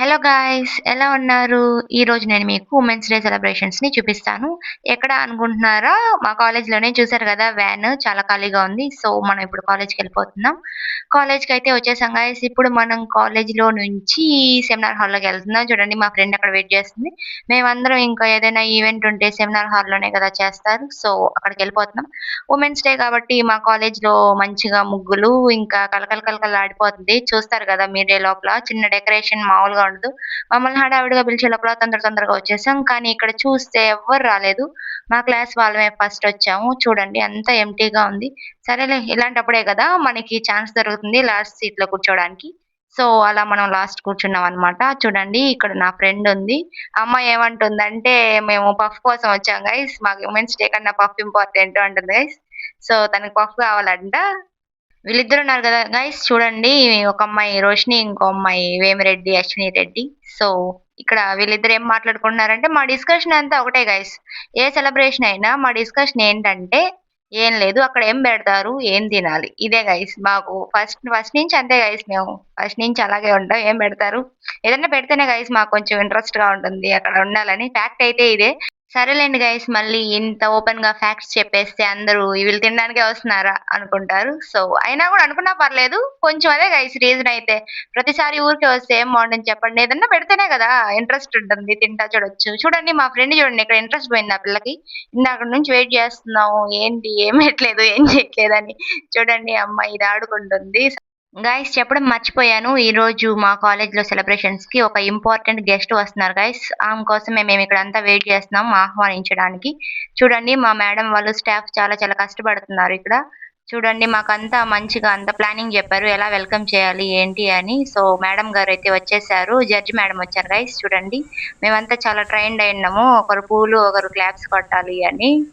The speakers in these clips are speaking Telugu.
హలో గాయ్స్, ఎలా ఉన్నారు? ఈరోజు నేను మీకు ఉమెన్స్ డే సెలబ్రేషన్స్‌ని చూపిస్తాను. ఎక్కడ అనుకుంటున్నారా? మా కాలేజ్‌లోనే చూసారు గదా! వ్యాన్ చాలా ఖాళీగా ఉంది. సో, మనం ఇప్పుడు కాలేజ్‌కెళ్ళిపోతున్నాం. కాలేజ్‌కైతే వచ్చేసాం గాయ్స్. ఇప్పుడు మనం కాలేజ్‌లో నుంచి సెమినార్ హాల్‌లోకెళ్తున్నాం. చూడండి మా ఫ్రెండ్ అక్కడ వెయిట్ చేస్తుంది. మేమందరం ఇంకా ఏదైనా ఈవెంట్ ఉంటే సెమినార్ హాల్‌లోనే కదా చేస్తారు. సో, అక్కడికెళ్ళిపోతున్నాం. ఉమెన్స్ డే కాబట్టి మా కాలేజ్‌లో మంచిగా ముగ్గులు ఇంకా కళకళలాడిపోతుంది. చూస్తారు గదా! మీరే లోపల చిన్న డెకరేషన్ మామూలుగా ఉండదు. మమ్మల్ని హడావిడిగా పిలిచే లోపల తొందరగా వచ్చేసాం. కానీ ఇక్కడ చూస్తే ఎవ్వరు రాలేదు. మా క్లాస్ వాళ్ళమే ఫస్ట్ వచ్చాము. చూడండి అంతా ఎంప్టీగా ఉంది. సరేలే ఇలాంటప్పుడే గదా! మనకి ఛాన్స్ దొరుకుతుంది లాస్ట్ సీట్‌లో కూర్చోవడానికి. సో, అలా మనం లాస్ట్ కూర్చున్నామనమాట. చూడండి ఇక్కడ నా ఫ్రెండ్ ఉంది. ఆ అమ్మాయి ఏమంటుందంటే, "మేము పఫ్ కోసం వచ్చాం గైస్. మాకు ఉమెన్స్ డే కన్నా పఫ్ ఇంపార్టెంట్" అంటుంది గైస్. సో, తనకి పఫ్ కావాలంట. వీళ్ళిద్దరున్నారు గదా! గైస్ చూడండి. ఒక అమ్మాయి రోషిని, ఇంకో అమ్మాయి వేమిరెడ్డి, అశ్విని రెడ్డి. సో, ఇక్కడ వీళ్ళిద్దరు ఏం మాట్లాడుకుంటున్నారంటే, మా డిస్కషన్ అంతా ఒకటే గైస్. ఏ సెలబ్రేషన్ అయినా మా డిస్కషన్ ఏంటంటే, ఏం లేదు అక్కడ ఏం బెడతారు? ఏం తినాలి? ఇదే గైస్ మాకు ఫస్ట్ ఫస్ట్ నుంచి అంతే గైస్ మేము. ఫస్ట్ నుంచి అలాగే ఉంటాం. ఏం బెడతారు? ఏదన్నా పెడితేనే గైస్ మాకు కొంచెం ఇంట్రెస్ట్‌గా ఉంటుంది అక్కడ ఉండాలని. ఫ్యాక్ట్ అయితే ఇదే. సరేలెండి గైస్ మళ్ళీ ఇంత ఓపెన్‌గా ఫ్యాక్ట్స్ చెప్పేస్తే అందరూ వీళ్ళు తినడానికే వస్తున్నారా అనుకుంటారు. సో, అయినా గూడా అనుకున్నా పర్లేదు. కొంచెం అదే గైస్ రీజన్ అయితే. ప్రతిసారి ఊరికే వస్తే ఏం బావుంటుంది చెప్పండి. ఏదన్నా పెడితేనే గదా ఇంట్రెస్ట్ ఉంటుంది. తింటా చూడొచ్చు. చూడండి మా ఫ్రెండ్ చూడండి ఇక్కడ ఇంట్రెస్ట్ పోయింది ఆ పిల్లకి. ఇందాకట నుంచి వెయిట్ చేస్తున్నాము. ఏంటి ఏం పెట్టలేదు, ఏం చేయట్లేదని. చూడండి ఆ అమ్మాయి ఇది ఆడుకుంటుంది. గైస్ చెప్పడం మర్చిపోయాను. ఈరోజు మా కాలేజ్‌లో సెలబ్రేషన్స్‌కి ఒక ఇంపార్టెంట్ గెస్ట్ వస్తున్నారు గైస్. ఆమె కోసమే మేమిక్కడంతా వెయిట్ చేస్తున్నాం ఆహ్వానించడానికి. చూడండి మా మేడం వాళ్ళు స్టాఫ్ చాలా కష్టపడుతున్నారు ఇక్కడ. చూడండి మాకంతా మంచిగా అంతా ప్లానింగ్ జెప్పారు. ఎలా వెల్కమ్ చేయాలి, ఏంటి అని. సో, మేడం గారైతే వచ్చేసారు. జడ్జ్ మేడం వచ్చారు గైస్ చూడండి. మేమంతా చాలా ట్రైన్డ్ అయ్యున్నాము. ఒకరు పూలు, ఒకరు క్లాప్స్ కొట్టాలి అని.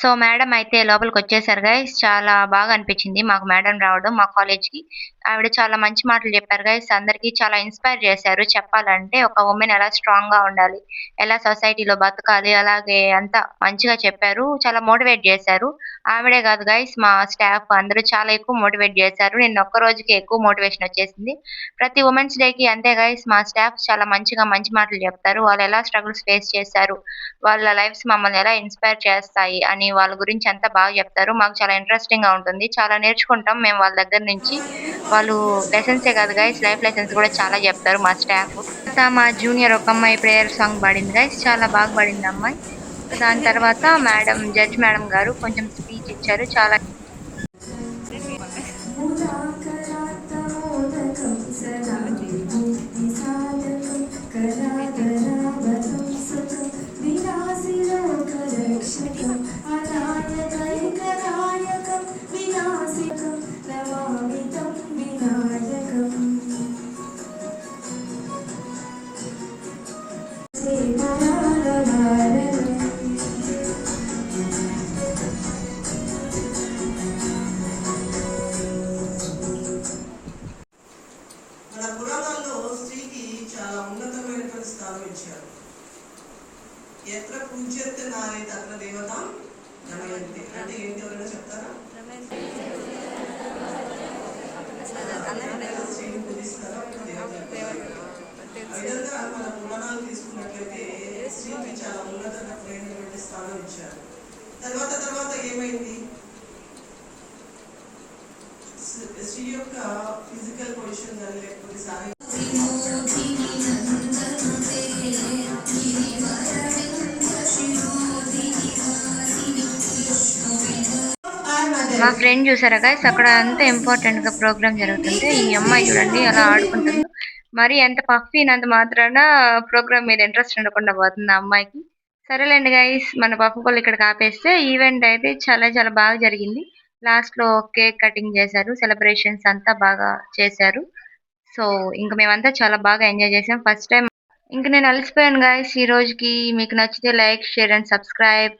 సో, మేడం అయితే లోపలికొచ్చేసారు గైస్. చాలా బాగా అనిపించింది మాకు మేడం రావడం మా కాలేజ్‌కి. ఆవిడ చాలా మంచి మాటలు చెప్పారు గైస్. అందరికి చాలా ఇన్‌స్పైర్ చేశారు చెప్పాలంటే. ఒక వుమెన్ ఎలా స్ట్రాంగ్‌గా ఉండాలి, ఎలా సొసైటీలో బతకాలి, అలాగే అంతా మంచిగా చెప్పారు. చాలా మోటివేట్ చేశారు. ఆవిడే కాదు గైస్ మా స్టాఫ్ అందరూ చాలా ఎక్కువ మోటివేట్ చేశారు. నిన్న ఒక్క రోజుకే ఎక్కువ మోటివేషన్ వచ్చేసింది. ప్రతి వుమెన్స్ డేకి అంతే గైస్ మా స్టాఫ్ చాలా మంచిగా మంచి మాటలు చెప్తారు. వాళ్ళు ఎలా స్ట్రగుల్స్ ఫేస్ చేశారు, వాళ్ళ లైఫ్స్ మమ్మల్ని ఎలా ఇన్‌స్పైర్ చేస్తాయి అని వాళ్ళ గురించి అంతా బాగా చెప్తారు. మాకు చాలా ఇంట్రెస్టింగ్‌గా ఉంటుంది. చాలా నేర్చుకుంటాం మేము వాళ్ళ దగ్గర నుంచి. వాళ్ళు లెసన్సే కాదు గైస్ లైఫ్ లెసన్స్ కూడా చాలా చెప్తారు మా స్టాఫ్. తర్వాత మా జూనియర్ ఒక అమ్మాయి ప్రేయర్ సాంగ్ పాడింది గైస్. చాలా బాగా పాడింది ఆ అమ్మాయి. దాని తర్వాత మేడం జడ్జ్ మేడం గారు కొంచెం స్పీచ్ ఇచ్చారు. చాలా మూలాకరాత్తమోదకం సదా విభూతిసాధకం కరాకరావతం సతం విలాసిలోకరక్షకం అనాయకైకనాయకం వినాశకం నమామి తం వినాయకం మన పురాణాల్లో స్త్రీకి చాలా ఉన్నతమైనటువంటి స్థానం ఇచ్చారు. ఎత్ర పూజ్యతే నారీ తత్ర దేవత నమయంతి అంటే ఏంటి ఎవరైనా చెప్తారా? స్త్రీని పూజిస్తారా విధంగా మన పురాణాలు తీసుకున్నట్లయితే స్త్రీకి చాలా ఉన్నతమైనటువంటి స్థానం ఇచ్చారు. తర్వాత ఏమైంది? స్త్రీ యొక్క ఫిజికల్ పొజిషన్ కానీ లేకపోతే శారీరక మా ఫ్రెండ్ చూసారా గైస్ అక్కడ అంతా ఇంపార్టెంట్‌గా ప్రోగ్రామ్ జరుగుతుంటే ఈ అమ్మాయి చూడండి అలా ఆడుకుంటుందో. మరి ఎంత పఫ్ అయినంత మాత్రాన ప్రోగ్రామ్ మీద ఇంట్రెస్ట్ ఉండకుండా పోతుంది ఆ అమ్మాయికి. సరేలెండి గైస్ మన పఫ్ గోల ఇక్కడికి ఆపేస్తే ఈవెంట్ అయితే చాలా బాగా జరిగింది. లాస్ట్‌లో కేక్ కటింగ్ చేశారు. సెలబ్రేషన్స్ అంతా బాగా చేశారు. సో, ఇంక మేమంతా చాలా బాగా ఎంజాయ్ చేసాం. ఫస్ట్ టైమ్ ఇంక నేను అలసిపోయాను గైస్ ఈ రోజుకి. మీకు నచ్చితే లైక్, షేర్ అండ్ సబ్స్క్రైబ్.